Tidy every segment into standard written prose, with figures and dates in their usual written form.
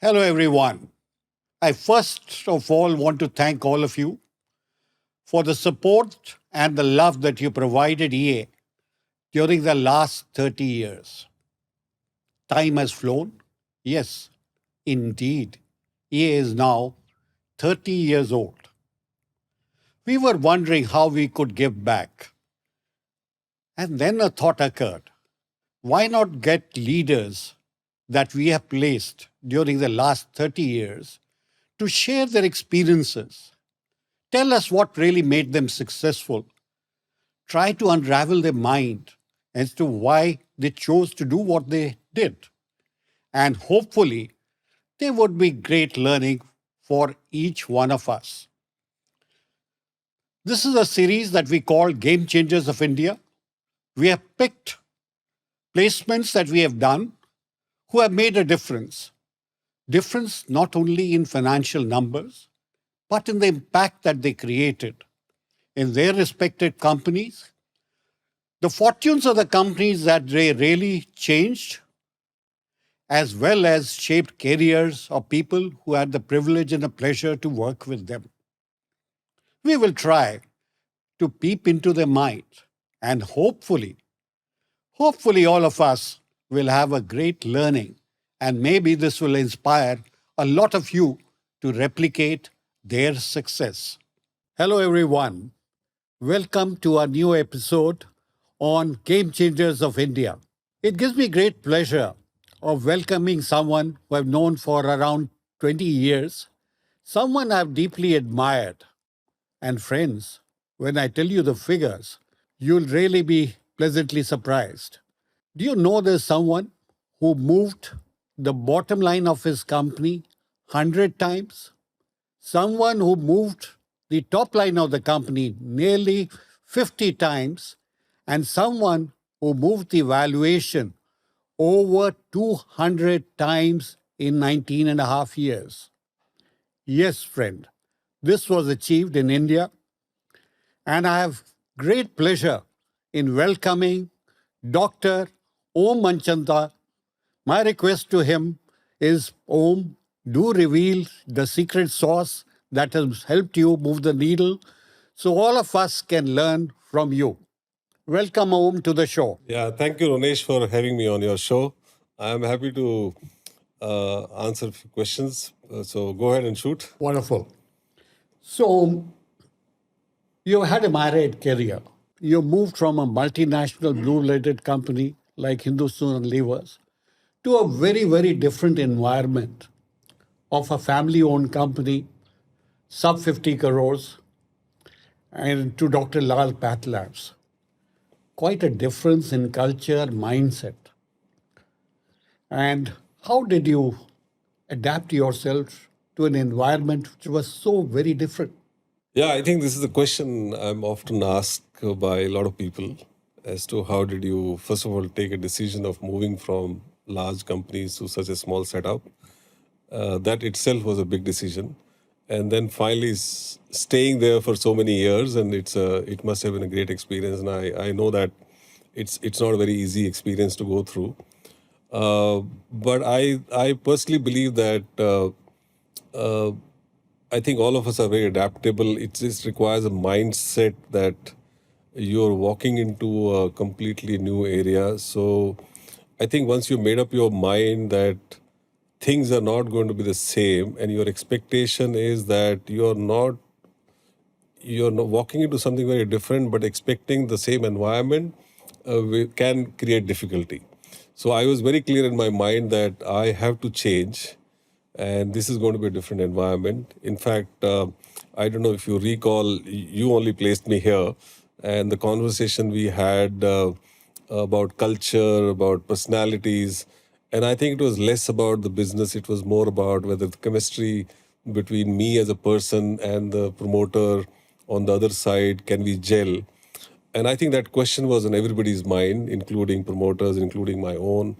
Hello, everyone. I first of all want to thank all of you for the support and the love that you provided EA during the last 30 years. Time has flown. Yes, indeed. EA is now 30 years old. We were wondering how we could give back. And then a thought occurred. Why not get leaders that we have placed during the last 30 years to share their experiences? Tell us what really made them successful. Try to unravel their mind as to why they chose to do what they did. And hopefully, there would be great learning for each one of us. This is a series that we call Gamechangers of India. We have picked placements that we have done who have made a difference. Difference not only in financial numbers, but in the impact that they created in their respected companies, the fortunes of the companies that they really changed, as well as shaped careers of people who had the privilege and the pleasure to work with them. We will try to peep into their mind and hopefully all of us will have a great learning, and maybe this will inspire a lot of you to replicate their success. Hello, everyone. Welcome to our new episode on Game Changers of India. It gives me great pleasure of welcoming someone who I've known for around 20 years, someone I've deeply admired. And friends, when I tell you the figures, you'll really be pleasantly surprised. Do you know there's someone who moved the bottom line of his company 100 times? Someone who moved the top line of the company nearly 50 times, and someone who moved the valuation over 200 times in 19 and a half years. Yes, friend, this was achieved in India, and I have great pleasure in welcoming Dr. Om Manchanda. My request to him is, Om, do reveal the secret sauce that has helped you move the needle so all of us can learn from you. Welcome, Om, to the show. Yeah, thank you, Ronesh, for having me on your show. I'm happy to answer a few questions. So go ahead and shoot. Wonderful. So, you had a myriad career. You moved from a multinational blue-blooded company like Hindustan Levers to a very, very different environment of a family-owned company, sub 50 crores, and to Dr. Lal PathLabs. Quite a difference in culture, mindset. And how did you adapt yourself to an environment which was so very different? Yeah, I think this is a question I'm often asked by a lot of people as to how did you, first of all, take a decision of moving from large companies to such a small setup. That itself was a big decision. And then finally staying there for so many years, and it must have been a great experience. And I know that it's not a very easy experience to go through. But I personally believe that I think all of us are very adaptable. It just requires a mindset that you're walking into a completely new area. So I think once you made up your mind that things are not going to be the same, and your expectation is that you're not walking into something very different, but expecting the same environment can create difficulty. So I was very clear in my mind that I have to change, and this is going to be a different environment. In fact, I don't know if you recall, you only placed me here, and the conversation we had about culture, about personalities, and I think it was less about the business. It was more about whether the chemistry between me as a person and the promoter on the other side, can we gel? And I think that question was on everybody's mind, including promoters, including my own.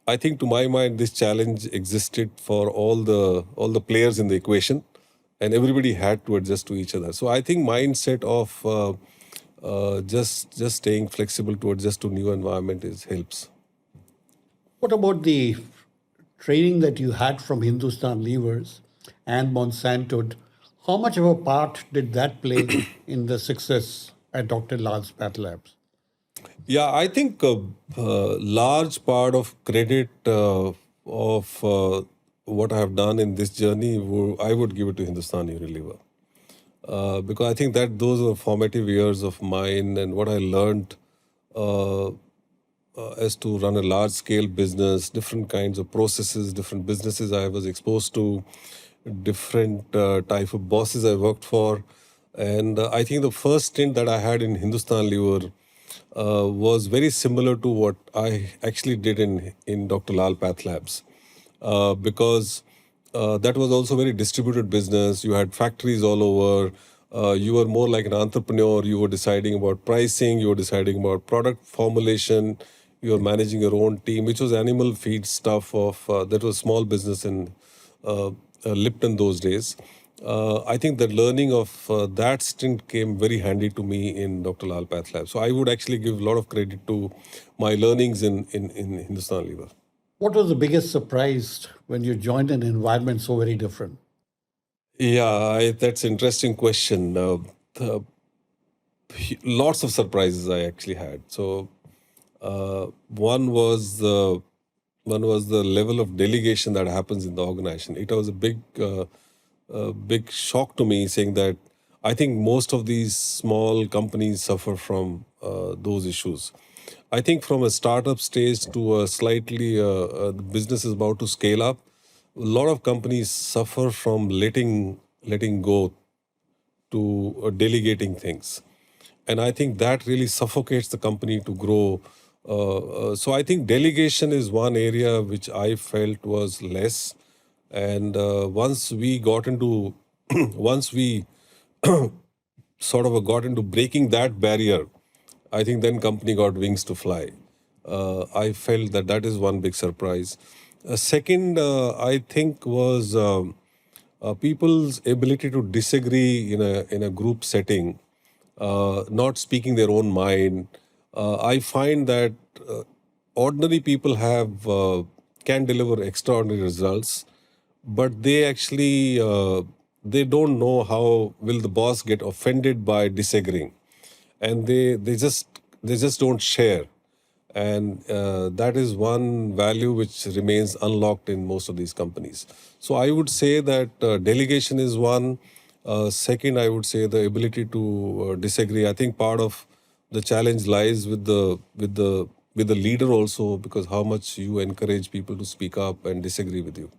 I think to my mind, this challenge existed for all the players in the equation, and everybody had to adjust to each other. So I think mindset of just staying flexible to adjust to new environment helps. What about the training that you had from Hindustan Levers and Monsanto, how much of a part did that play in the success at Dr. Lal's PathLabs? Yeah, I think a large part of credit of what I have done in this journey, I would give it to Hindustan Unilever. Because I think that those are formative years of mine and what I learned as to run a large scale business, different kinds of processes, different businesses I was exposed to, different type of bosses I worked for. And I think the first stint that I had in Hindustan Lever was very similar to what I actually did in Dr. Lal PathLabs. Because that was also very distributed business. You had factories all over. You were more like an entrepreneur. You were deciding about pricing. You were deciding about product formulation. You were managing your own team, which was animal feed stuff that was small business in Lipton those days. I think the learning of that stint came very handy to me in Dr. Lal PathLab. So I would actually give a lot of credit to my learnings in Hindustan Lever. What was the biggest surprise when you joined an environment so very different? Yeah, that's an interesting question. Lots of surprises I actually had. So one was the level of delegation that happens in the organization. It was a big shock to me, saying that I think most of these small companies suffer from those issues. I think from a startup stage to a slightly the business is about to scale up, a lot of companies suffer from letting go to delegating things. And I think that really suffocates the company to grow. So I think delegation is one area which I felt was less. And once we got into, once we sort of got into breaking that barrier, I think then company got wings to fly. I felt that is one big surprise. Second, I think was people's ability to disagree in a group setting, not speaking their own mind. I find that ordinary people can deliver extraordinary results, but they actually they don't know how will the boss get offended by disagreeing, and they just don't share. And that is one value which remains unlocked in most of these companies. So I would say that delegation is one. Second, I would say the ability to disagree. I think part of the challenge lies with the leader also, because how much you encourage people to speak up and disagree with you.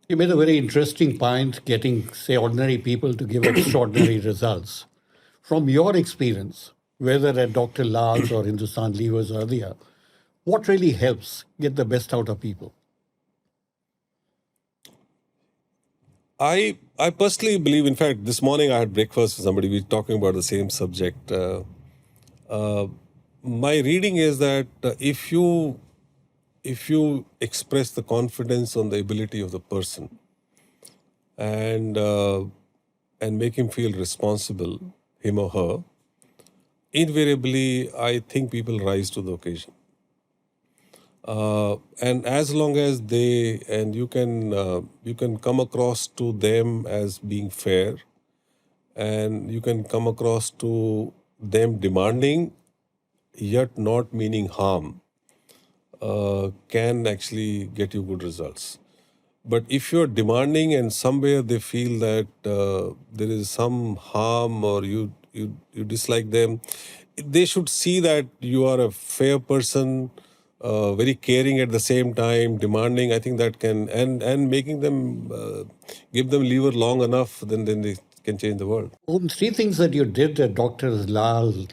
You made a very interesting point getting, say, ordinary people to give extraordinary results. From your experience, whether at Dr. Lal's or Hindustan Levers earlier, what really helps get the best out of people? I personally believe, in fact, this morning I had breakfast with somebody, we were talking about the same subject. Uh, my reading is that if you express the confidence on the ability of the person and make him feel responsible, him or her, invariably I think people rise to the occasion. And as long as you can come across to them as being fair, and you can come across to them demanding yet not meaning harm, can actually get you good results. But if you're demanding and somewhere they feel that there is some harm, or you dislike them, they should see that you are a fair person, very caring at the same time, demanding. I think that can, and making them give them lever long enough, then they can change the world. Three things that you did at Dr. Lal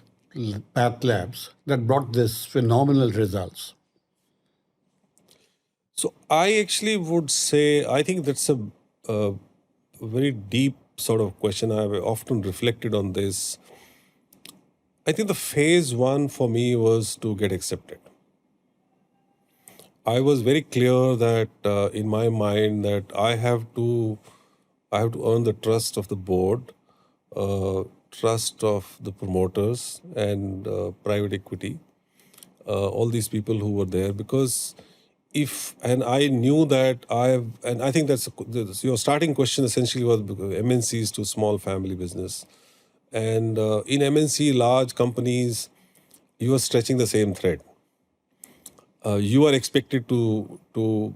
Path Labs that brought this phenomenal results. So I actually would say, I think that's a very deep sort of question. I've often reflected on this. I think the phase one for me was to get accepted. I was very clear that in my mind that I have to earn the trust of the board, trust of the promoters and private equity, all these people who were there, because and I knew that and I think your starting question essentially was MNCs to small family business. And in MNC, large companies, you are stretching the same thread. You are expected to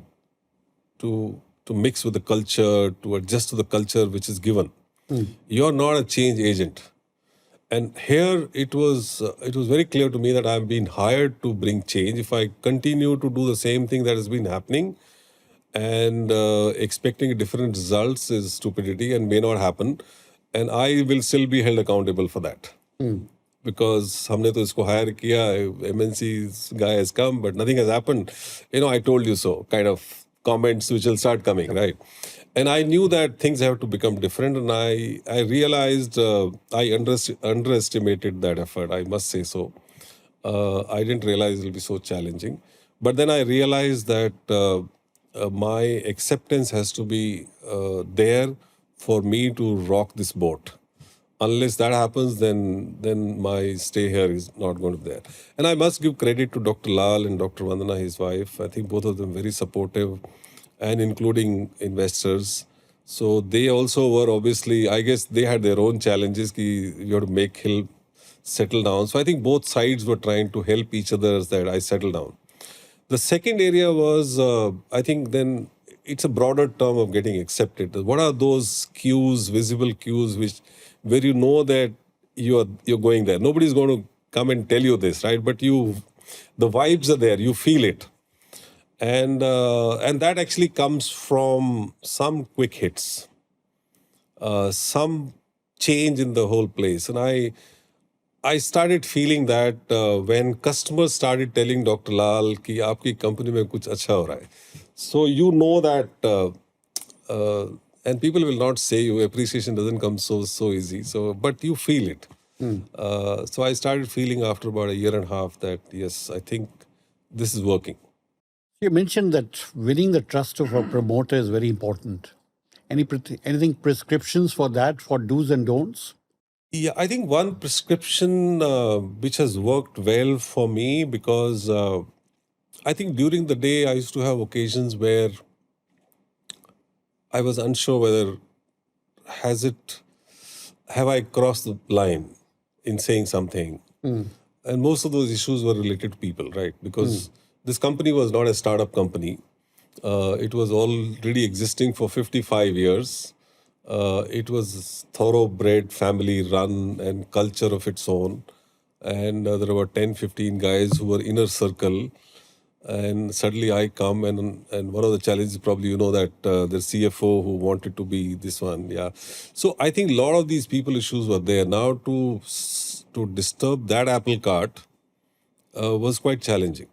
mix with the culture, to adjust to the culture which is given. You are not a change agent. And here it was very clear to me that I'm being hired to bring change. If I continue to do the same thing that has been happening and expecting different results is stupidity and may not happen, and I will still be held accountable for that. Because हमने तो इसको hire किया, MNC's guy has come, but nothing has happened. I told you so, kind of comments which will start coming, right? And I knew that things have to become different, and I realized I underestimated that effort, I must say so. I didn't realize it will be so challenging. But then I realized that my acceptance has to be there for me to rock this boat. Unless that happens, then my stay here is not going to be there. And I must give credit to Dr. Lal and Dr. Vandana, his wife. I think both of them very supportive, and including investors. So they also were obviously, I guess they had their own challenges. You have to make Hill settle down. So I think both sides were trying to help each other that I settle down. The second area was, I think then it's a broader term of getting accepted. What are those cues, visible cues, where you know that you're going there? Nobody's going to come and tell you this, right? But the vibes are there. You feel it. And that actually comes from some quick hits, some change in the whole place. And I started feeling that when customers started telling Dr. Lal कि आपकी company में कुछ अच्छा हो रहा है. So you know that, and people will not say you, appreciation doesn't come so easy. So, but you feel it. So I started feeling after about a year and a half that yes, I think this is working. You mentioned that winning the trust of a promoter is very important. Anything prescriptions for that, for do's and don'ts? Yeah, I think one prescription which has worked well for me, because I think during the day I used to have occasions where I was unsure whether have I crossed the line in saying something. And most of those issues were related to people, right? Because this company was not a startup company. It was already existing for 55 years. It was thoroughbred, family run and culture of its own. And there were 10, 15 guys who were inner circle. And suddenly I come and one of the challenges, probably you know that the CFO who wanted to be this one. Yeah. So I think a lot of these people issues were there. Now to disturb that apple cart was quite challenging.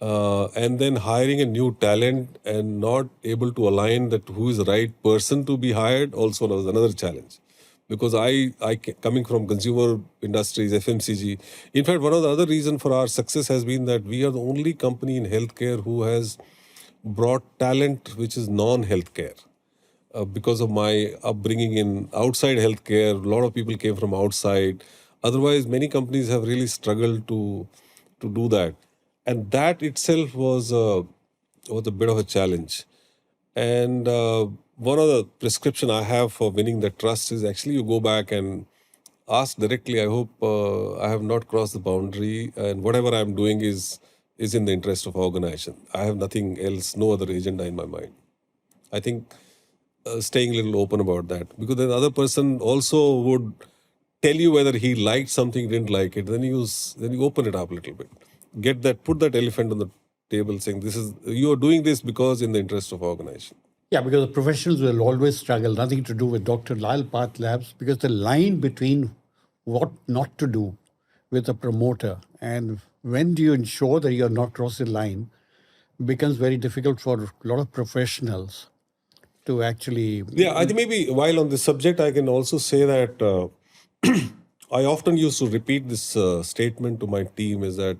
And then hiring a new talent and not able to align that who is the right person to be hired also was another challenge. Because I coming from consumer industries, FMCG. In fact, one of the other reasons for our success has been that we are the only company in healthcare who has brought talent which is non-healthcare. Because of my upbringing in outside healthcare, a lot of people came from outside. Otherwise, many companies have really struggled to do that. And that itself was a bit of a challenge. And one of the prescription I have for winning the trust is actually you go back and ask directly, I hope I have not crossed the boundary and whatever I'm doing is in the interest of organization. I have nothing else, no other agenda in my mind. I think staying a little open about that, because then the other person also would tell you whether he liked something, didn't like it. Then you open it up a little bit. Put that elephant on the table, saying you are doing this because in the interest of organization. Yeah, because the professionals will always struggle, nothing to do with Dr. Lal PathLabs, because the line between what not to do with a promoter and when do you ensure that you're not crossing the line becomes very difficult for a lot of professionals to actually... Yeah, I think maybe while on this subject, I can also say that I often used to repeat this statement to my team is that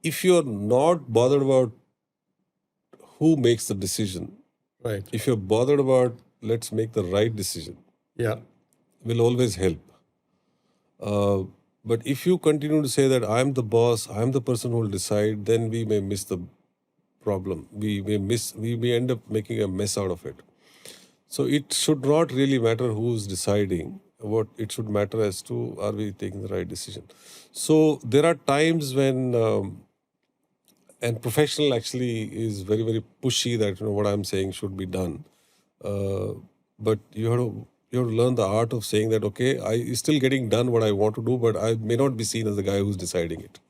if you're not bothered about who makes the decision, Right. if you're bothered about let's make the right decision, Yeah. will always help. But if you continue to say that I'm the boss, I'm the person who will decide, then we may miss the problem. We may end up making a mess out of it. So it should not really matter who's deciding. What it should matter as to, are we taking the right decision? So there are times when and professional actually is very, very pushy that what I'm saying should be done. But you have to learn the art of saying that, okay, I is still getting done what I want to do, but I may not be seen as the guy who's deciding it.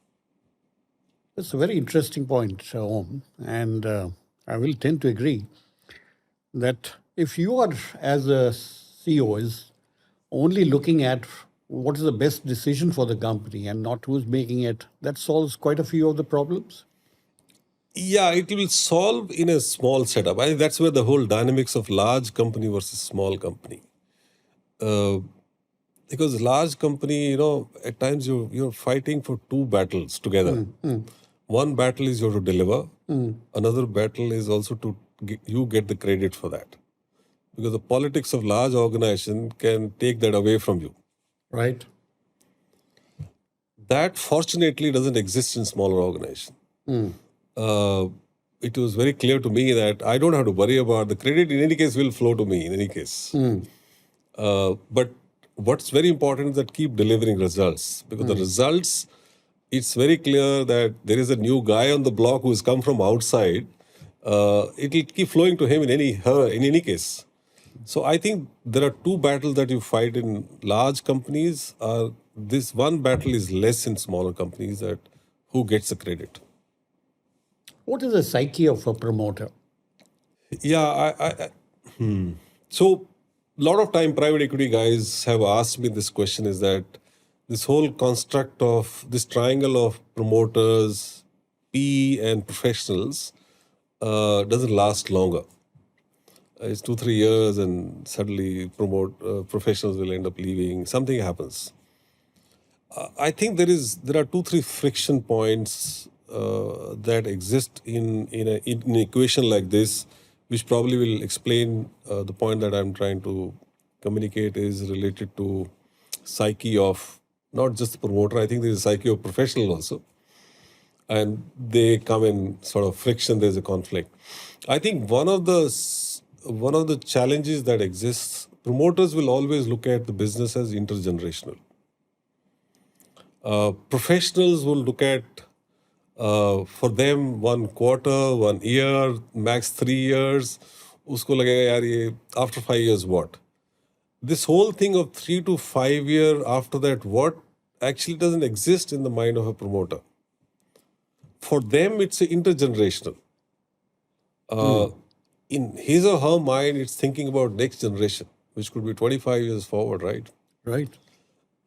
That's a very interesting point, Om, and I will tend to agree that if you are, as a CEO, is only looking at what is the best decision for the company and not who's making it, that solves quite a few of the problems. Yeah, it will solve in a small setup. I think that's where the whole dynamics of large company versus small company. Because large company, at times you're fighting for two battles together. One battle is you have to deliver. Another battle is also to you get the credit for that. Because the politics of large organization can take that away from you. Right. That fortunately doesn't exist in smaller organization. It was very clear to me that I don't have to worry about the credit. In any case, will flow to me. In any case, but what's very important is that keep delivering results, because the results. It's very clear that there is a new guy on the block who has come from outside. It will keep flowing to him in any case. So I think there are two battles that you fight in large companies. This one battle is less in smaller companies, that who gets the credit. What is the psyche of a promoter? Yeah, so a lot of time private equity guys have asked me this question, is that this whole construct of this triangle of promoters, PE and professionals doesn't last longer. It's 2-3 years and suddenly professionals will end up leaving. Something happens. I think there are 2-3 friction points that exist in an equation like this, which probably will explain the point that I'm trying to communicate is related to psyche of not just the promoter. I think there's a psyche of professional also, and they come in sort of friction. There's a conflict. I think one of the challenges that exists, promoters will always look at the business as intergenerational. Professionals will look at, for them, 1 quarter, 1 year, max 3 years. Usko lagega, yaar, ye, after 5 years, what? This whole thing of 3 to 5 year after that, what, actually doesn't exist in the mind of a promoter. For them, it's intergenerational. In his or her mind, it's thinking about next generation, which could be 25 years forward, right? Right.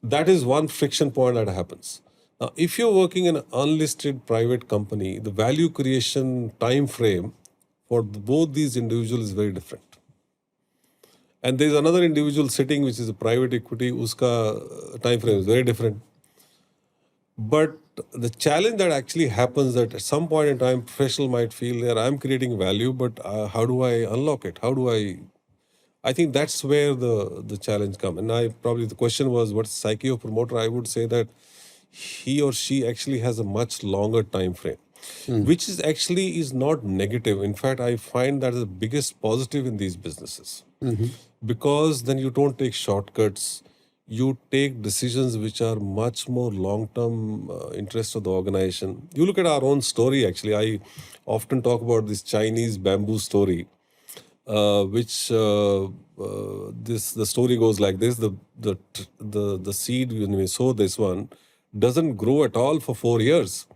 That is one friction point that happens. Now, if you're working in an unlisted private company, the value creation time frame for both these individuals is very different. And there's another individual sitting, which is a private equity, uska time frame is very different. But the challenge that actually happens, that at some point in time, professional might feel that I'm creating value, but how do I unlock it? I think that's where the challenge comes. And the question was, what's the psyche of promoter? I would say that he or she actually has a much longer time frame, which is not negative. In fact, I find that the biggest positive in these businesses, because then you don't take shortcuts. You take decisions which are much more long-term interest of the organization. You look at our own story, actually. I often talk about this Chinese bamboo story, which the story goes like this: the seed, when we sow this one, doesn't grow at all for 4 years,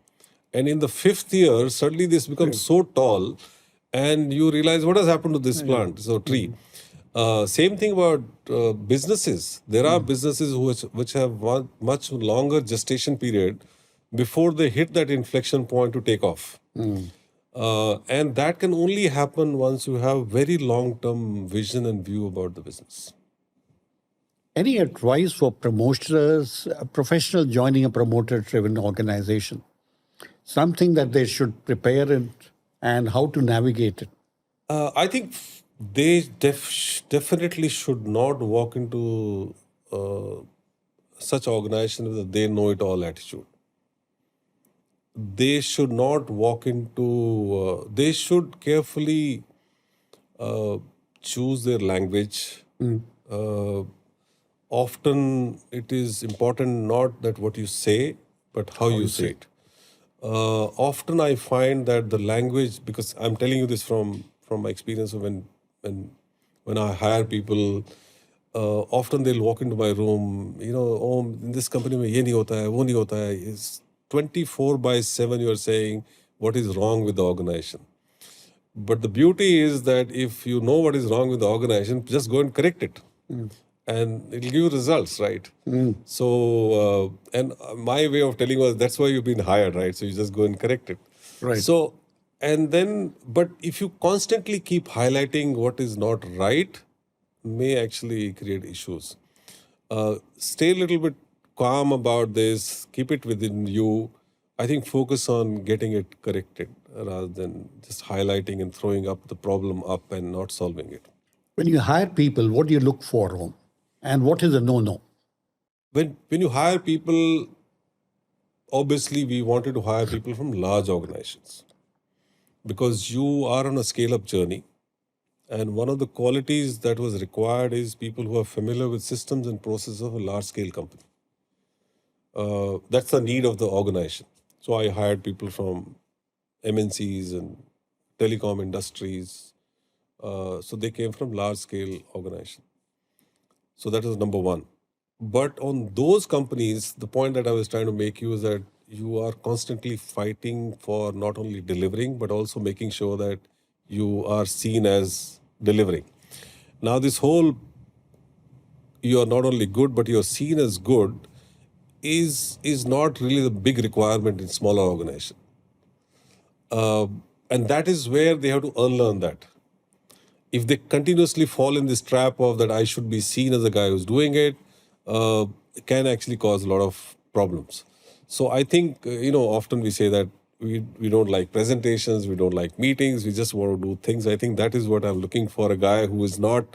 and in the 5th year, suddenly this becomes so tall, and you realize what has happened to this plant, so tree. Same thing about businesses. There are businesses which have one much longer gestation period before they hit that inflection point to take off. And that can only happen once you have very long-term vision and view about the business. Any advice for promoters, a professional joining a promoter-driven organization? Something that they should prepare and how to navigate it? I think they definitely should not walk into such organization with a they know it all attitude. they should not walk into, they should carefully choose their language. Uh, Often it is important not that what you say, but how you say it. Often I find that the language, because I'm telling you this from my experience of when when I hire people, often they'll walk into my room, oh, in this company mein ye nahi hota hai, wo nahi hota hai. It's 24/7 you're saying what is wrong with the organization. But the beauty is that if you know what is wrong with the organization, just go and correct it. And it'll give you results, right? So, and my way of telling was that's why you've been hired, right? So you just go and correct it. Right. So, and then, but if you constantly keep highlighting what is not right, may actually create issues. Stay a little bit calm about this, keep it within you. I think focus on getting it corrected rather than just highlighting and throwing up the problem up and not solving it. When you hire people, what do you look for, Om? And what is a no-no? When you hire people, obviously we wanted to hire people from large organizations because you are on a scale-up journey. And one of the qualities that was required is people who are familiar with systems and processes of a large-scale company. That's the need of the organization. So I hired people from MNCs and telecom industries. So they came from large-scale organizations. So that is number one. But on those companies, the point that I was trying to make you is that you are constantly fighting for not only delivering, but also making sure that you are seen as delivering. Now, this whole you are not only good, but you're seen as good is not really the big requirement in smaller organizations. And that is where they have to unlearn that. If they continuously fall in this trap of that I should be seen as a guy who's doing it, it can actually cause a lot of problems. So I think, often we say that we don't like presentations, we don't like meetings, we just want to do things. I think that is what I'm looking for, a guy who is not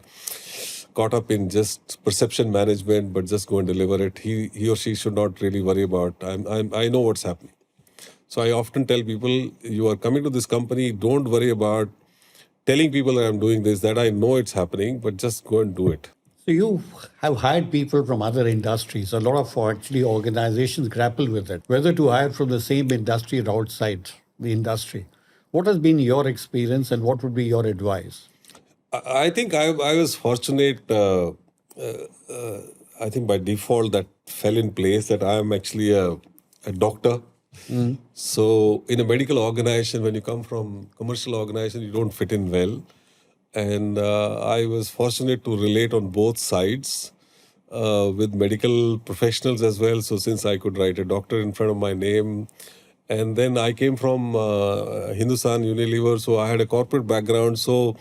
caught up in just perception management, but just go and deliver it. He or she should not really worry about, I know what's happening. So I often tell people, you are coming to this company, don't worry about telling people that I'm doing this, that I know it's happening, but just go and do it. So you have hired people from other industries. A lot of actually organizations grapple with it, whether to hire from the same industry or outside the industry. What has been your experience and what would be your advice? I think I was fortunate, I think by default that fell in place that I am actually a doctor. So in a medical organization, when you come from commercial organization, you don't fit in well. And I was fortunate to relate on both sides with medical professionals as well. So since I could write a doctor in front of my name, and then I came from Hindustan Unilever, so I had a corporate background. So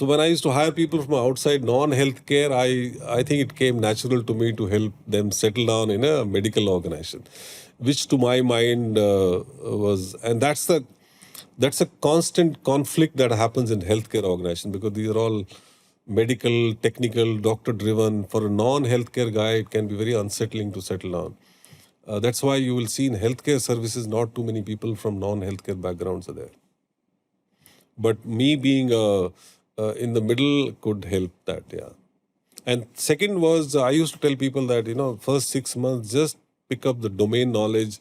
when I used to hire people from outside non-healthcare, I think it came natural to me to help them settle down in a medical organization, which to my mind was, and that's a constant conflict that happens in healthcare organizations because these are all medical, technical, doctor-driven. For a non-healthcare guy, it can be very unsettling to settle down. That's why you will see in healthcare services, not too many people from non-healthcare backgrounds are there. But me being in the middle could help that, yeah. And second was, I used to tell people that, first 6 months, just pick up the domain knowledge,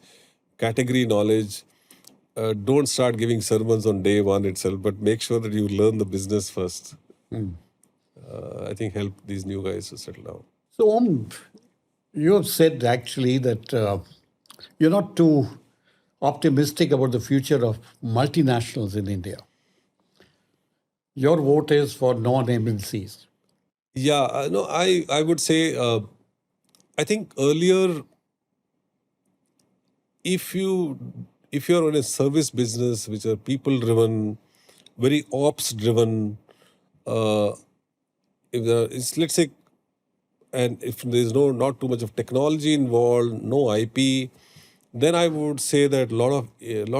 category knowledge. Don't start giving sermons on day one itself, but make sure that you learn the business first. I think help these new guys to settle down. So, you have said actually that you're not too optimistic about the future of multinationals in India. Your vote is for non-MNCs. Yeah, no, I would say, I think earlier, if you're in a service business, which are people-driven, very ops-driven, let's say, and if there's not too much of technology involved, no IP, then I would say that a lot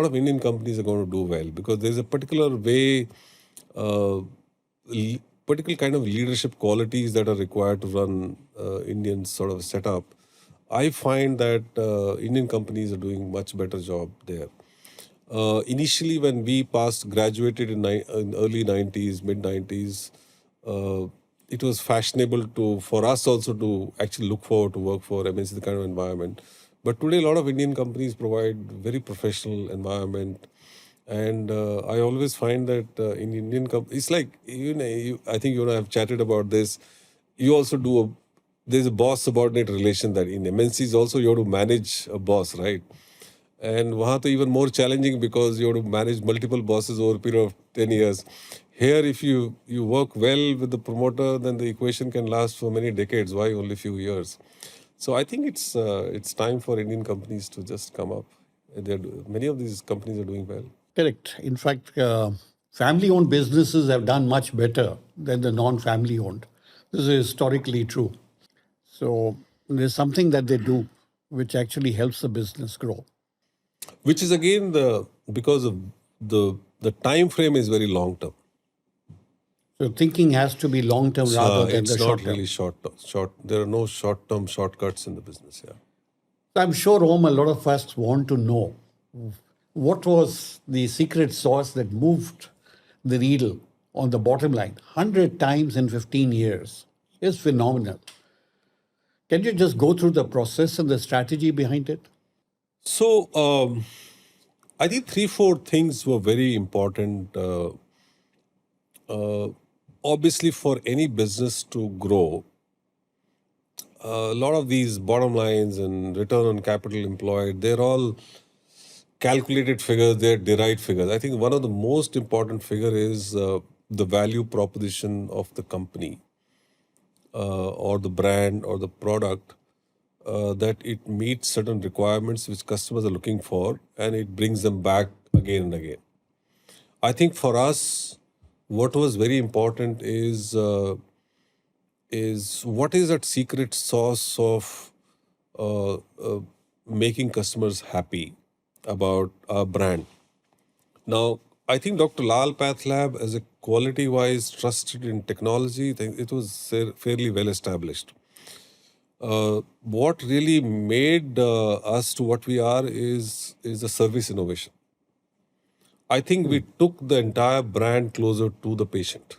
of Indian companies are going to do well because there's a particular way, particular kind of leadership qualities that are required to run Indian sort of setup. I find that Indian companies are doing much better job there. Initially, when we graduated in early 90s, mid 90s, it was fashionable for us also to actually look forward to work for MNC, the kind of environment. But today, a lot of Indian companies provide very professional environment. And I always find that in Indian companies, it's like, I think you and I have chatted about this. You also there's a boss subordinate relation that in MNCs also you have to manage a boss, right? And वहाँ तो even more challenging because you have to manage multiple bosses over a period of 10 years. Here, if you work well with the promoter, then the equation can last for many decades. Why only few years? So I think it's time for Indian companies to just come up. Many of these companies are doing well. Correct. In fact, family-owned businesses have done much better than the non-family owned. This is historically true. So there's something that they do which actually helps the business grow. Which is again because of the time frame is very long term. So thinking has to be long term rather than the short It's not term. really short. There are no short term shortcuts in the business. Yeah. I'm sure, Om, a lot of us want to know what was the secret sauce that moved the needle on the bottom line 100 times in 15 years. It's phenomenal. Can you just go through the process and the strategy behind it? So I think 3-4 things were very important. Obviously, for any business to grow, a lot of these bottom lines and return on capital employed, they're all calculated figures, they're derived figures. I think one of the most important figure is the value proposition of the company or the brand or the product, that it meets certain requirements which customers are looking for and it brings them back again and again. I think for us, what was very important is what is that secret sauce of making customers happy about our brand. Now, I think Dr. Lal PathLab, as a quality-wise trusted in technology, I think it was fairly well established. What really made us to what we are is the service innovation. I think we took the entire brand closer to the patient.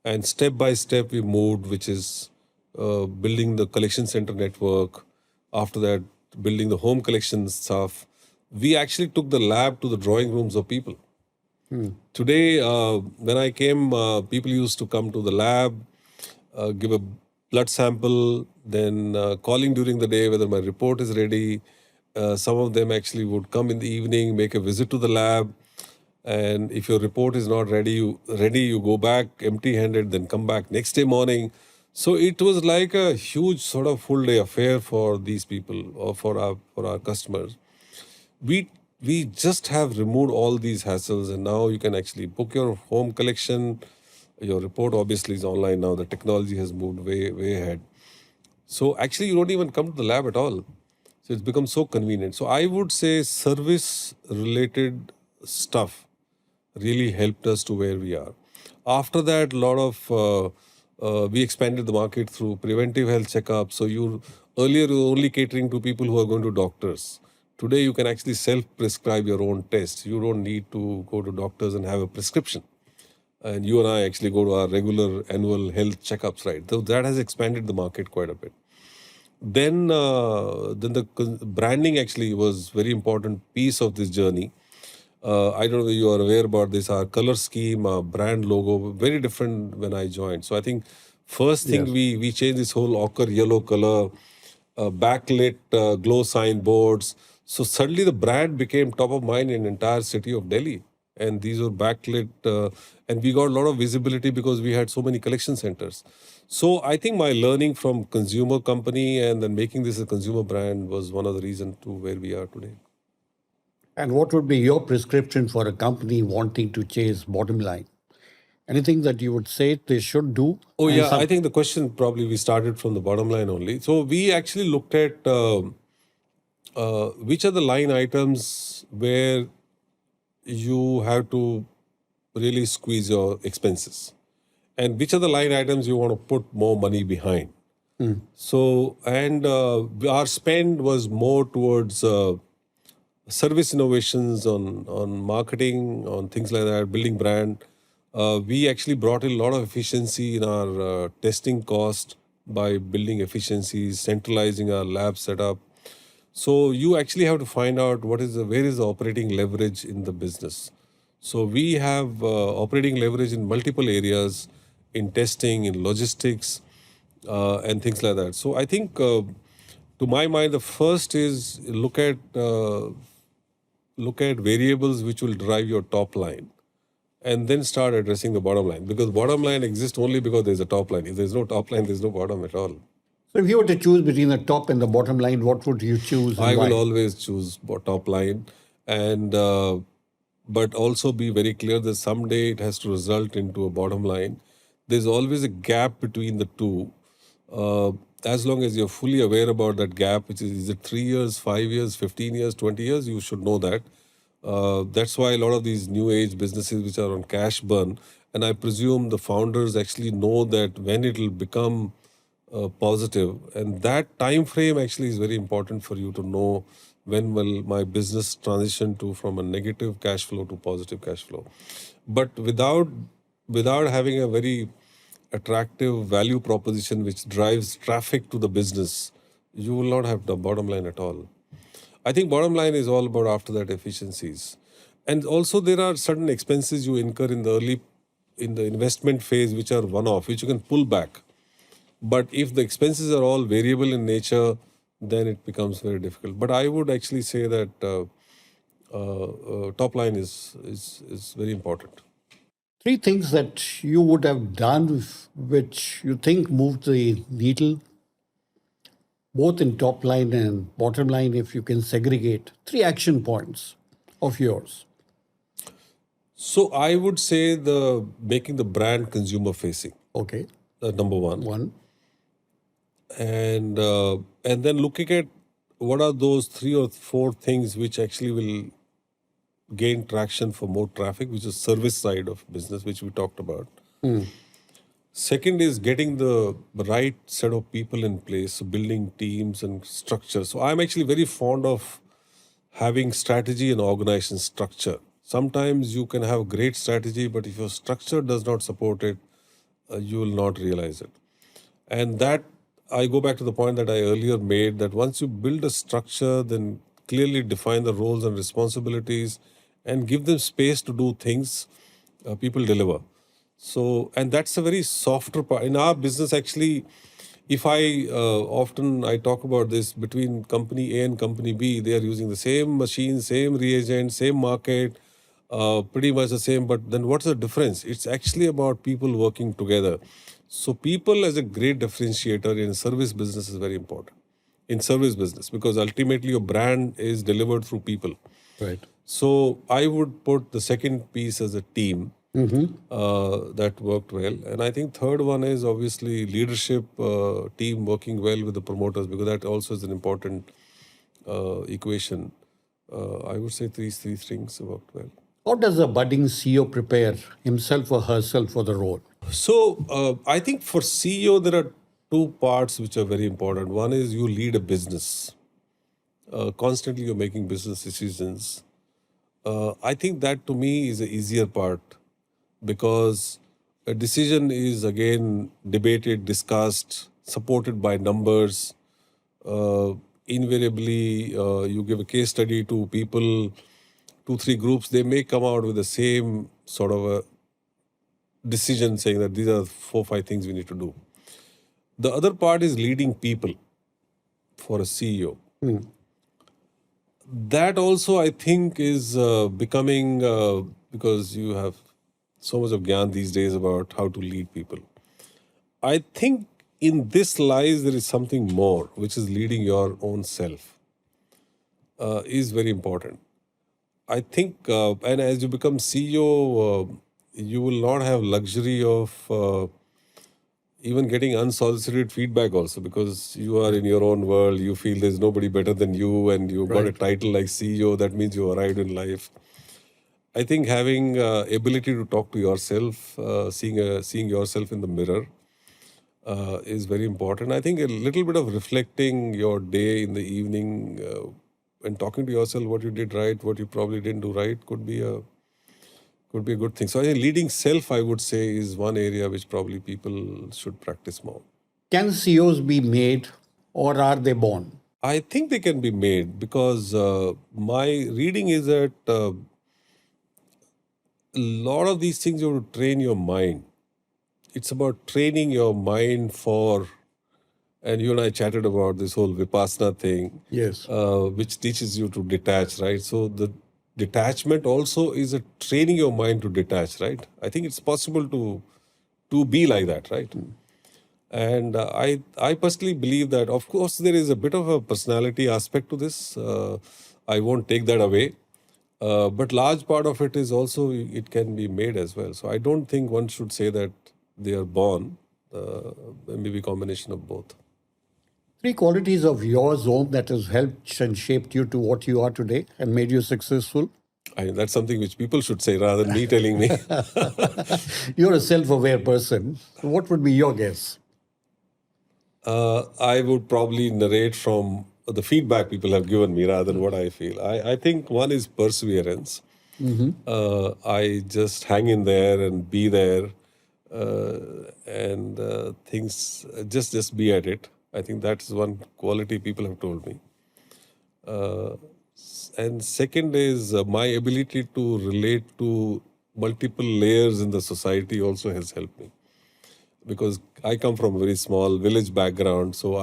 And step by step we moved, which is building the collection center network. After that, building the home collection stuff. We actually took the lab to the drawing rooms of people. Today, when I came, people used to come to the lab, give a blood sample, then calling during the day whether my report is ready. Some of them actually would come in the evening, make a visit to the lab. And if your report is not ready, you go back empty-handed, then come back next day morning. So it was like a huge sort of full day affair for these people or for our customers. We just have removed all these hassles, and now you can actually book your home collection. Your report obviously is online now. The technology has moved way ahead. So actually, you don't even come to the lab at all. So it's become so convenient. So I would say service-related stuff really helped us to where we are. After that, a lot of we expanded the market through preventive health checkups. So earlier you were only catering to people who are going to doctors. Today you can actually self-prescribe your own tests. You don't need to go to doctors and have a prescription. And you and I actually go to our regular annual health checkups, right? So that has expanded the market quite a bit. Then the branding actually was very important piece of this journey. I don't know if you are aware about this. Our color scheme, our brand logo, very different when I joined. So I think first thing we changed this whole ochre yellow color, backlit glow sign boards. So suddenly the brand became top of mind in entire city of Delhi. And these were backlit, and we got a lot of visibility because we had so many collection centers. So I think my learning from consumer company and then making this a consumer brand was one of the reasons to where we are today. And what would be your prescription for a company wanting to chase bottom line? Anything that you would say they should do? Oh, yeah. I think the question probably we started from the bottom line only. So we actually looked at which are the line items where you have to really squeeze your expenses, and which are the line items you want to put more money behind. So, and our spend was more towards service innovations, on marketing, on things like that, building brand. We actually brought in a lot of efficiency in our testing cost by building efficiencies, centralizing our lab setup. So you actually have to find out where is the operating leverage in the business. So we have operating leverage in multiple areas, in testing, in logistics, and things like that. So I think, to my mind, the first is look at variables which will drive your top line, and then start addressing the bottom line, because bottom line exists only because there's a top line. If there's no top line, there's no bottom at all. So if you were to choose between the top and the bottom line, what would you choose and I why? will always choose top line, and but also be very clear that someday it has to result into a bottom line. There's always a gap between the two. As long as you're fully aware about that gap, which is it 3 years, 5 years, 15 years, 20 years, you should know that. That's why a lot of these new age businesses which are on cash burn, and I presume the founders actually know that when it will become positive, and that time frame actually is very important for you to know when will my business transition to from a negative cash flow to positive cash flow. But without having a very attractive value proposition which drives traffic to the business, you will not have the bottom line at all. I think bottom line is all about after that efficiencies. And also there are certain expenses you incur in the investment phase which are one-off, which you can pull back. But if the expenses are all variable in nature, then it becomes very difficult. But I would actually say that top line is very important. Three things that you would have done which you think moved the needle, both in top line and bottom line, if you can segregate. Three action points of yours. So I would say the making the brand consumer facing, Okay. number one. One. And then looking at what are those 3 or 4 things which actually will gain traction for more traffic, which is service side of business, which we talked about. Second is getting the right set of people in place, so building teams and structure. So I'm actually very fond of having strategy and organization structure. Sometimes you can have great strategy, but if your structure does not support it, you will not realize it. And that, I go back to the point that I earlier made, that once you build a structure, then clearly define the roles and responsibilities and give them space to do things, people deliver. So, and that's a very softer part. In our business, actually, if I often I talk about this, between company A and company B, they are using the same machine, same reagent, same market, pretty much the same. But then what's the difference? It's actually about people working together. So people as a great differentiator in service business is very important. In service business, because ultimately your brand is delivered through people. Right. So I would put the second piece as a team. That worked well. And I think third one is obviously leadership, team working well with the promoters, because that also is an important equation. I would say these 3 things worked well. How does a budding CEO prepare himself or herself for the role? So I think for CEO, there are 2 parts which are very important. One is you lead a business. Constantly you're making business decisions. I think that to me is the easier part, because a decision is again debated, discussed, supported by numbers. Invariably, you give a case study to people, 2, 3 groups, they may come out with the same sort of a decision saying that these are 4, 5 things we need to do. The other part is leading people for a CEO. That also, I think, is becoming, because you have so much of gyan these days about how to lead people. I think in this lies there is something more, which is leading your own self, is very important. I think, and as you become CEO, you will not have luxury of even getting unsolicited feedback also, because you are in your own world. You feel there's nobody better than you, and you got a title like CEO. That means you arrived in life. I think having ability to talk to yourself, seeing yourself in the mirror, is very important. I think a little bit of reflecting your day in the evening when talking to yourself, what you did right, what you probably didn't do right, could be a good thing. So I think leading self, I would say, is one area which probably people should practice more. Can CEOs be made or are they born? I think they can be made because my reading is that a lot of these things you have to train your mind. It's about training your mind for, and you and I chatted about this whole Vipassana thing, Yes. which teaches you to detach, right? So the detachment also is a training your mind to detach, right? I think it's possible to be like that, right? And I personally believe that, of course, there is a bit of a personality aspect to this. I won't take that away. But large part of it is also, it can be made as well. So I don't think one should say that they are born. Maybe combination of both. 3 qualities of yours, Om, that has helped and shaped you to what you are today and made you successful. That's something which people should say rather than me telling me. You're a self-aware person. What would be your guess? I would probably narrate from the feedback people have given me rather than what I feel. I think one is perseverance. I just hang in there and be there, and things just be at it. I think that's one quality people have told me. And second is my ability to relate to multiple layers in the society also has helped me, because I come from a very small village background. So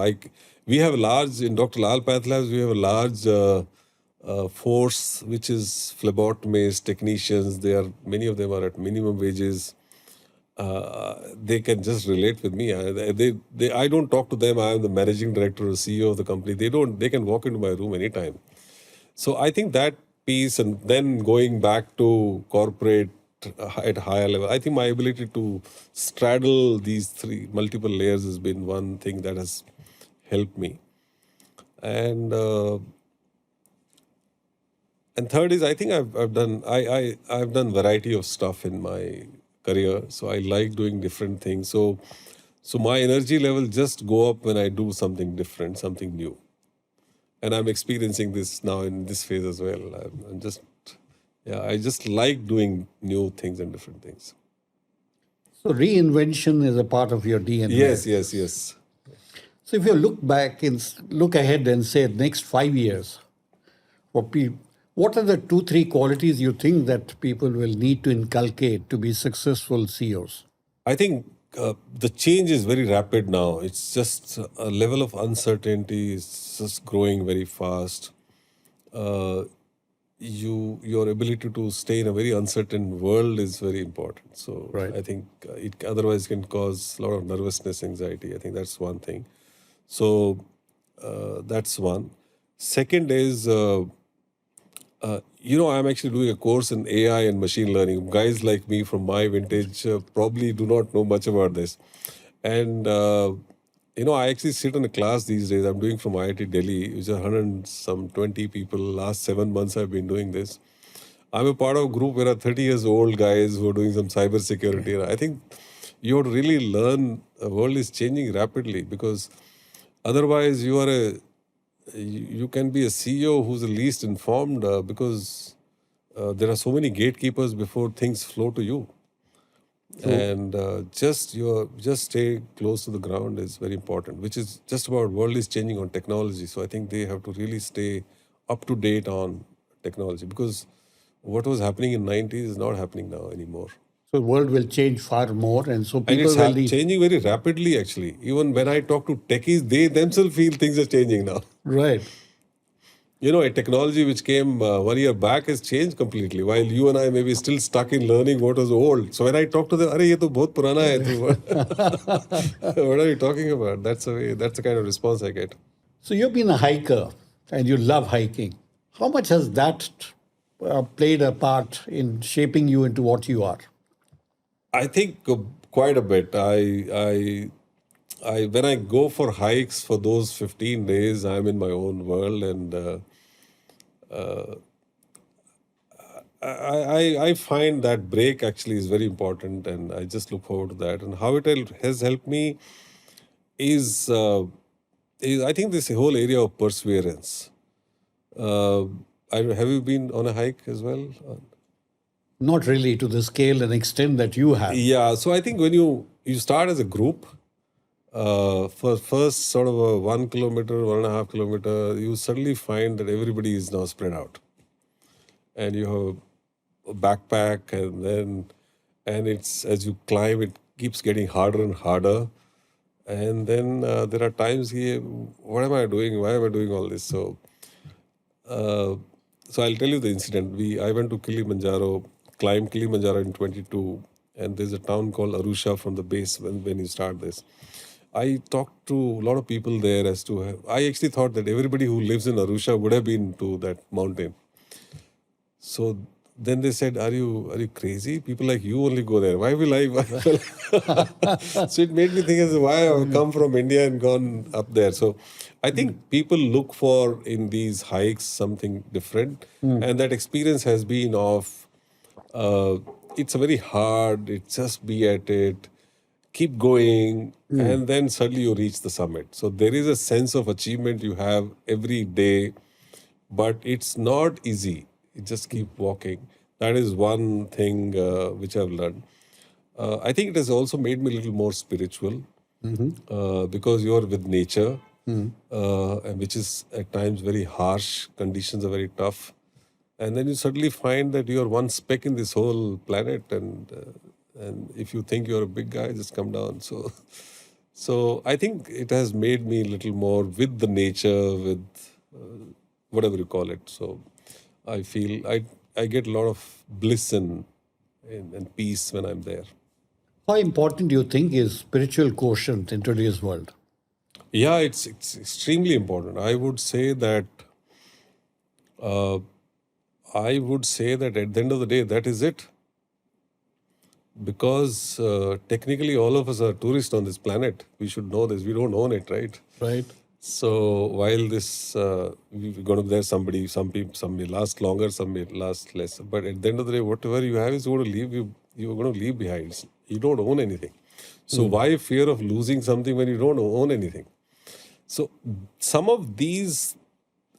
we have a large, in Dr. Lal PathLabs, we have a large force, which is phlebotomists, technicians. Many of them are at minimum wages. They can just relate with me. I don't talk to them. I am the managing director or CEO of the company. They can walk into my room anytime. So I think that piece, and then going back to corporate at higher level, I think my ability to straddle these multiple layers has been one thing that has helped me. And third is, I think I've done variety of stuff in my career. So I like doing different things. So my energy level just go up when I do something different, something new. And I'm experiencing this now in this phase as well. I just like doing new things and different things. So reinvention is a part of your DNA. Yes. So if you look ahead and say next 5 years, what are the 2-3 qualities you think that people will need to inculcate to be successful CEOs? I think the change is very rapid now. It's just a level of uncertainty is just growing very fast. Your ability to stay in a very uncertain world is very important. So Right. I think it otherwise can cause a lot of nervousness, anxiety. I think that's one thing. So that's one. Second is, I'm actually doing a course in AI and machine learning. Guys like me from my vintage probably do not know much about this. And, I actually sit in a class these days. I'm doing from IIT Delhi, which is 120 people. Last 7 months I've been doing this. I'm a part of a group where are 30 years old guys who are doing some cyber security. And I think you have to really learn. The world is changing rapidly, because otherwise you can be a CEO who's the least informed, because there are so many gatekeepers before things flow to you. And just stay close to the ground is very important, which is just about world is changing on technology. So I think they have to really stay up to date on technology, because what was happening in 90s is not happening now anymore. So the world will change far more, and so And people it's will need. changing very rapidly, actually. Even when I talk to techies, they themselves feel things are changing now. Right. A technology which came 1 year back has changed completely, while you and I may be still stuck in learning what was old. So when I talk to them, "Arey, ye to bahut purana hai." What are you talking about? That's the kind of response I get. So you've been a hiker and you love hiking. How much has that played a part in shaping you into what you are? I think quite a bit. I when I go for hikes for those 15 days, I'm in my own world, and I find that break actually is very important, and I just look forward to that. And how it has helped me is I think this whole area of perseverance. Uh, have you been on a hike as well? Not really to the scale and extent that you have. Yeah, so I think when you start as a group, for first sort of a 1 kilometer, 1.5 kilometer, you suddenly find that everybody is now spread out, and you have a backpack, and it's as you climb, it keeps getting harder and harder, and then there are times here, what am I doing? Why am I doing all this? Uh, so I'll tell you the incident. I went to Kilimanjaro, climbed Kilimanjaro in 22, and there's a town called Arusha from the base when you start this. I talked to a lot of people there as to, I actually thought that everybody who lives in Arusha would have been to that mountain. So then they said, "Are you crazy? People like you only go there. Why will I?" So it made me think as to why I've come from India and gone up there. So I think people look for in these hikes something different, and that experience has been of it's a very hard. It's just be at it, keep going, and then suddenly you reach the summit. So there is a sense of achievement you have every day, but it's not easy. You just keep walking. That is one thing which I've learned. I think it has also made me a little more spiritual because you're with nature, and which is at times very harsh. Conditions are very tough, and then you suddenly find that you're one speck in this whole planet, and if you think you're a big guy, just come down. So I think it has made me a little more with the nature, with whatever you call it. So I feel I get a lot of bliss and peace when I'm there. How important do you think is spiritual quotient in today's world? Yeah, it's extremely important. Uh, I would say that at the end of the day, that is it. Because technically, all of us are tourists on this planet. We should know this. We don't own it, right? Right. So while this, we're going to be there, some people, some may last longer, some may last less. But at the end of the day, whatever you have is going to leave you. You're going to leave behind. You don't own anything. So why fear of losing something when you don't own anything? So some of these,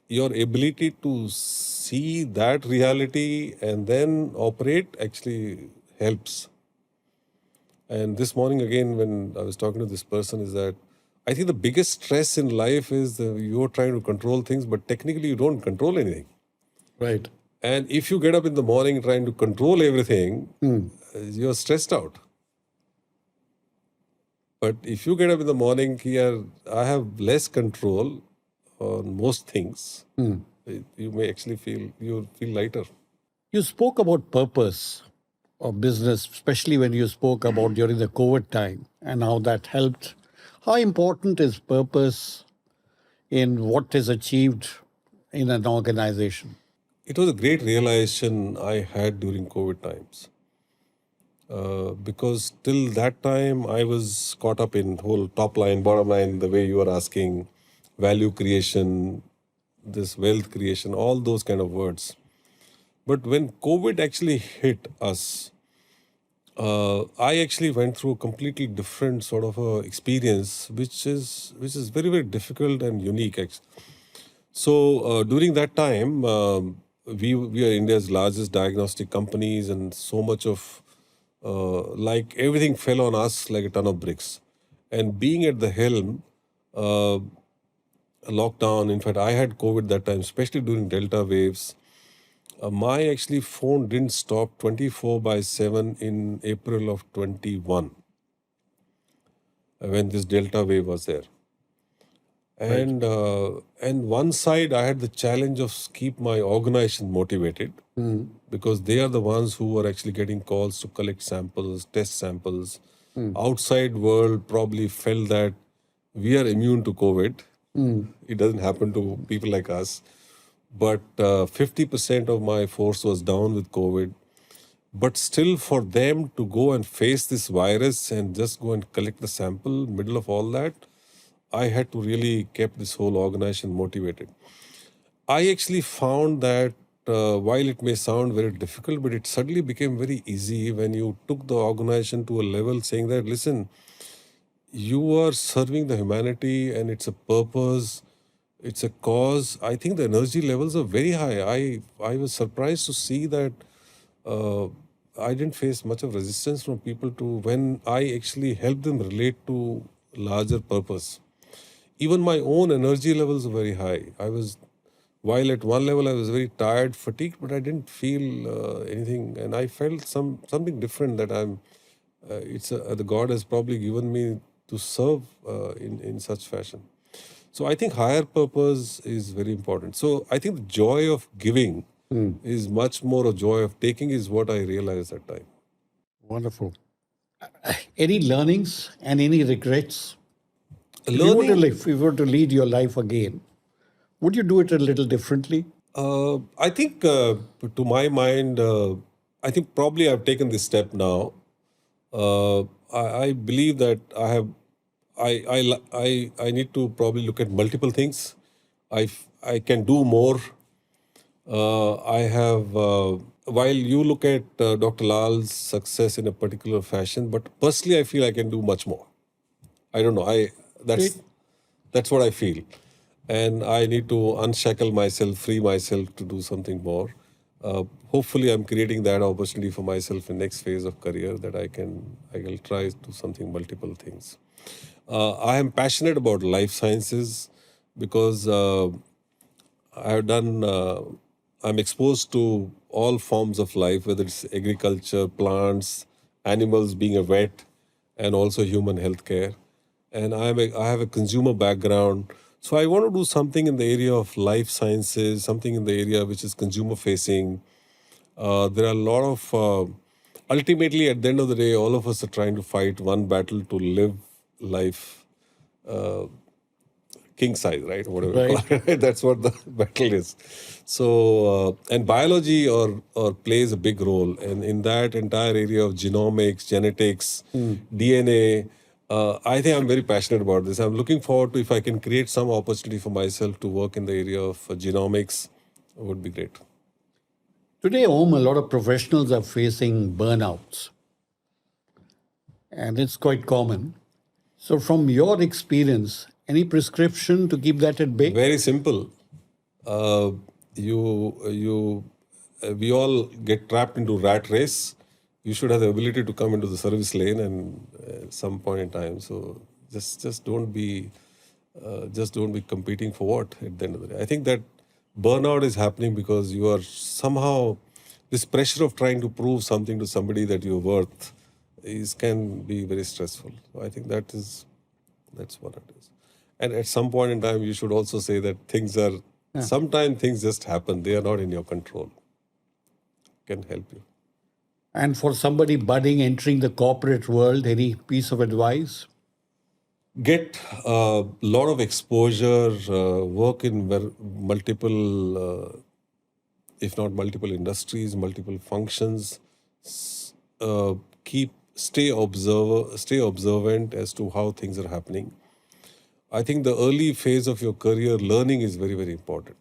your ability to see that reality and then operate actually helps. And this morning, again, when I was talking to this person, is that I think the biggest stress in life is that you're trying to control things, but technically you don't control anything. Right. And if you get up in the morning trying to control everything, you're stressed out. But if you get up in the morning here, I have less control on most things. You may actually feel lighter. You spoke about purpose of business, especially when you spoke about during the COVID time and how that helped. How important is purpose in what is achieved in an organization? It was a great realization I had during COVID times. Because till that time I was caught up in whole top line, bottom line, the way you were asking, value creation, this wealth creation, all those kind of words. But when COVID actually hit us, I actually went through a completely different sort of experience, which is very, very difficult and unique. So during that time, we are India's largest diagnostic companies, and so much of like everything fell on us like a ton of bricks. And being at the helm, lockdown. In fact, I had COVID that time, especially during Delta waves. My actually phone didn't stop 24/7 in April of 21 when this Delta wave was there. And one side I had the challenge of keep my organization motivated because they are the ones who are actually getting calls to collect samples, test samples. Outside world probably felt that we are immune to COVID. It doesn't happen to people like us. But 50% of my force was down with COVID. But still, for them to go and face this virus and just go and collect the sample, middle of all that, I had to really keep this whole organization motivated. I actually found that while it may sound very difficult, but it suddenly became very easy when you took the organization to a level saying that, listen, you are serving the humanity and it's a purpose. It's a cause. I think the energy levels are very high. I was surprised to see that uh, I didn't face much of resistance from people to when I actually helped them relate to larger purpose. Even my own energy levels are very high. While at one level I was very tired, fatigued, but I didn't feel anything, and I felt something different that the God has probably given me to serve in such fashion. So I think higher purpose is very important. So I think the joy of giving is much more a joy of taking is what I realized at time. Wonderful. Any learnings and any regrets? Learning, If you were to lead your life again, would you do it a little differently? I think to my mind, I think probably I've taken this step now. I believe that I need to probably look at multiple things. I can do more. I have, while you look at Dr. Lal's success in a particular fashion, but personally, I feel I can do much more. I don't know. Great. That's what I feel, and I need to unshackle myself, free myself to do something more. Hopefully, I'm creating that opportunity for myself in next phase of career that I will try to do something multiple things. I am passionate about life sciences because I have done. I'm exposed to all forms of life, whether it's agriculture, plants, animals, being a vet, and also human healthcare. And I have a consumer background, so I want to do something in the area of life sciences, something in the area which is consumer facing. There are a lot of. Ultimately, at the end of the day, all of us are trying to fight one battle to live life king size, right? Whatever you call Right. it. That's what the battle is. So, and biology or plays a big role, and in that entire area of genomics, genetics, DNA. I think I'm very passionate about this. I'm looking forward to if I can create some opportunity for myself to work in the area of genomics, would be great. Today, Om, a lot of professionals are facing burnouts, and it's quite common. So, from your experience, any prescription to keep that at bay? Very simple. Uh, we all get trapped into rat race. You should have the ability to come into the service lane and at some point in time. So just don't be competing for what at the end of the day. I think that burnout is happening because you are somehow this pressure of trying to prove something to somebody that you're worth is can be very stressful. So I think that's what it is. And at some point in time, you should also say that sometimes things just happen. They are not in your control. Can help you. And for somebody budding, entering the corporate world, any piece of advice? Get a lot of exposure, work in multiple, if not multiple industries, multiple functions. Uh, stay observant as to how things are happening. I think the early phase of your career, learning is very, very important.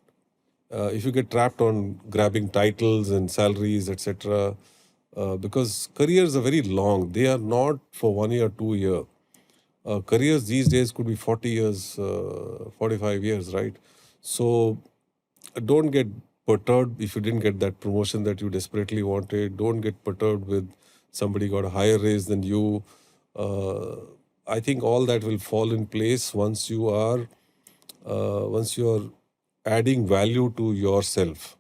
If you get trapped on grabbing titles and salaries, etc., because careers are very long. They are not for 1 year, 2 year. Careers these days could be 40 years, 45 years, right? So don't get perturbed if you didn't get that promotion that you desperately wanted. Don't get perturbed with somebody got a higher raise than you. Uh, I think all that will fall in place once you are adding value to yourself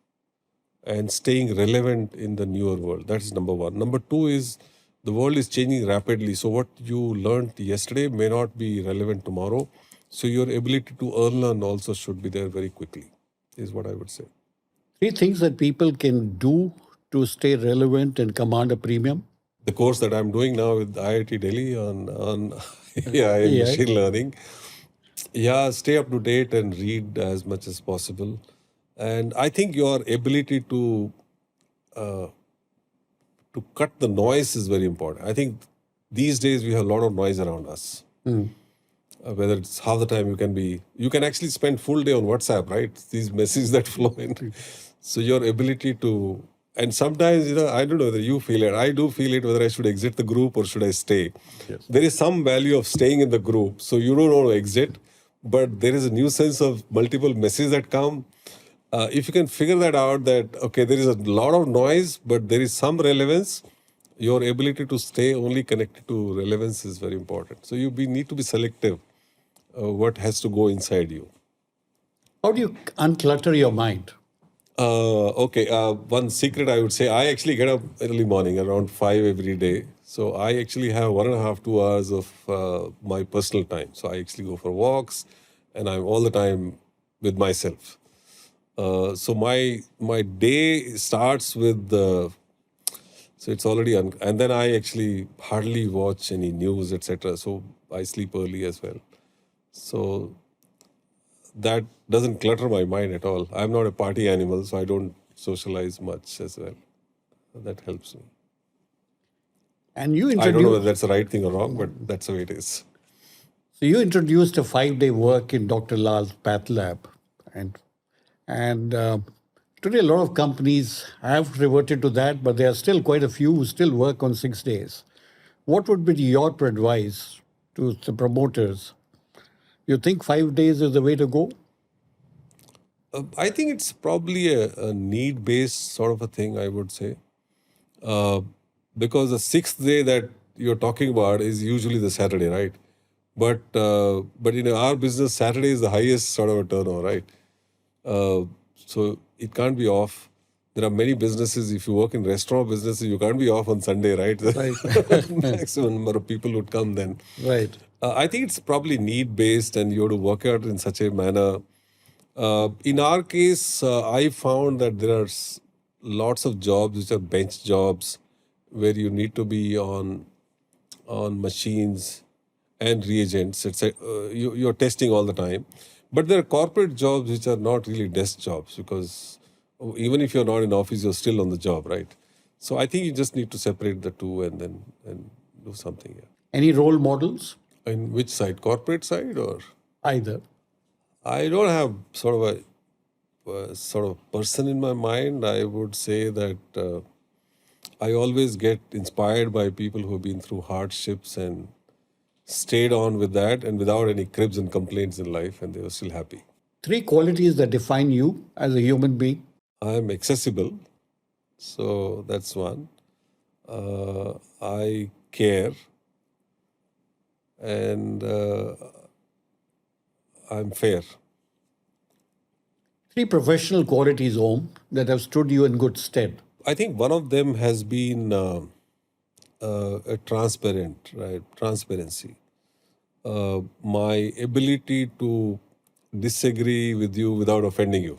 and staying relevant in the newer world. That is number one. Number two is the world is changing rapidly. So what you learned yesterday may not be relevant tomorrow. So your ability to learn also should be there very quickly, is what I would say. Three things that people can do to stay relevant and command a premium. The course that I'm doing now with IIT Delhi on AI and AI. machine learning. Yeah, stay up to date and read as much as possible. And I think your ability uh, to cut the noise is very important. I think these days we have a lot of noise around us. Whether it's half the time you can actually spend full day on WhatsApp, right? These messages that flow in. So your ability to, and sometimes, I don't know whether you feel it. I do feel it whether I should exit the group or should I stay. Yes. There is some value of staying in the group. So you don't want to exit, but there is a new sense of multiple messages that come. If you can figure that out, that okay, there is a lot of noise, but there is some relevance, your ability to stay only connected to relevance is very important. So you need to be selective what has to go inside you. How do you unclutter your mind? Okay, one secret I would say, I actually get up early morning around 5 every day. So I actually have 1.5, 2 hours of my personal time. So I actually go for walks and I'm all the time with myself. So my day starts with so it's already and then I actually hardly watch any news, etc. So I sleep early as well. So that doesn't clutter my mind at all. I'm not a party animal, so I don't socialize much as well. That helps me. And you I don't know whether introduced, that's the right thing or wrong, but that's the way it is. so you introduced a 5-day work in Dr. Lal's PathLab, and today a lot of companies have reverted to that, but there are still quite a few who still work on 6 days. What would be your advice to the promoters? You think 5 days is the way to go? I think it's probably a need-based sort of a thing, I would say. Because the sixth day that you're talking about is usually the Saturday, right? But in our business, Saturday is the highest sort of a turnover, right? So it can't be off. There are many businesses. If you work in restaurant businesses, you can't be off on Sunday, right? Right. Maximum number of people would come then. Right. I think it's probably need based, and you have to work out in such a manner. In our case, I found that there are lots of jobs which are bench jobs where you need to be on machines and reagents. You're testing all the time. But there are corporate jobs which are not really desk jobs, because even if you're not in office, you're still on the job, right? So I think you just need to separate the two and then do something. Yeah. Any role models? In which side, corporate side or? Either. I don't have sort of a sort of person in my mind. I would say that I always get inspired by people who have been through hardships and stayed on with that and without any cribs and complaints in life, and they were still happy. 3 qualities that define you as a human being. I'm accessible, so that's one. I care, and I'm fair. 3 professional qualities, Om, that have stood you in good stead. I think one of them has been a transparency. My ability to disagree with you without offending you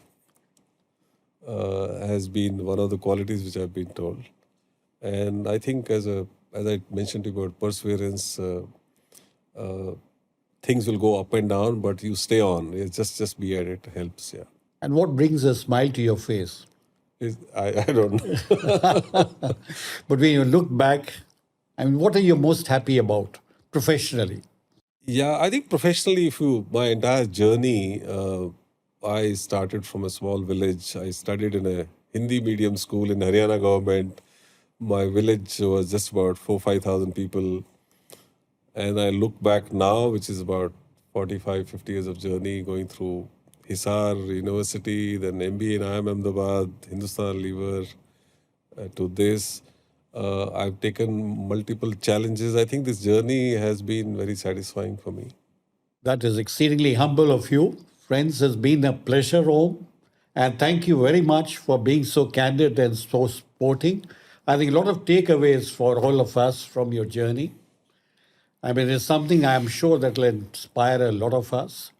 has been one of the qualities which I've been told. And I think as I mentioned about perseverance, things will go up and down, but you stay on. It's just be at it helps, yeah. And what brings a smile to your face? I don't know. But when you look back, I mean, what are you most happy about professionally? Yeah, I think professionally, my entire journey, I started from a small village. I studied in a Hindi medium school in Haryana government. My village was just about 5,000 people. And I look back now, which is about 45, 50 years of journey going through Hisar University, then MBA in IIM Ahmedabad, Hindustan Lever, to this. I've taken multiple challenges. I think this journey has been very satisfying for me. That is exceedingly humble of you. Friends, it's been a pleasure, Om. And thank you very much for being so candid and so sporting. I think a lot of takeaways for all of us from your journey. I mean, it's something I'm sure that will inspire a lot of us,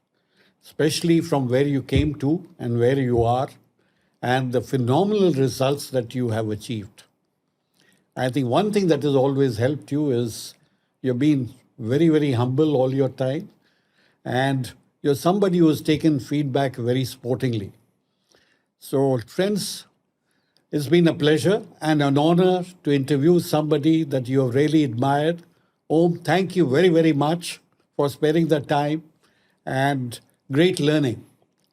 especially from where you came to and where you are, and the phenomenal results that you have achieved. I think one thing that has always helped you is you've been very, very humble all your time, and you're somebody who has taken feedback very sportingly. So, friends, it's been a pleasure and an honor to interview somebody that you have really admired. Om, thank you very, very much for sparing the time and great learning.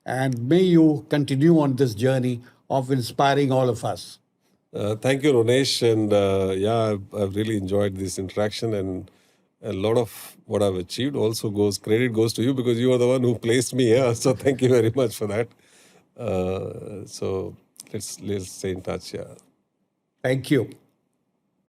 And may you continue on this journey of inspiring all of us. Thank you, Ronesh. And yeah, I've really enjoyed this interaction. And a lot of what I've achieved also credit goes to you, because you are the one who placed me here. So thank you very much for that. So let's stay in touch. Yeah. Thank you.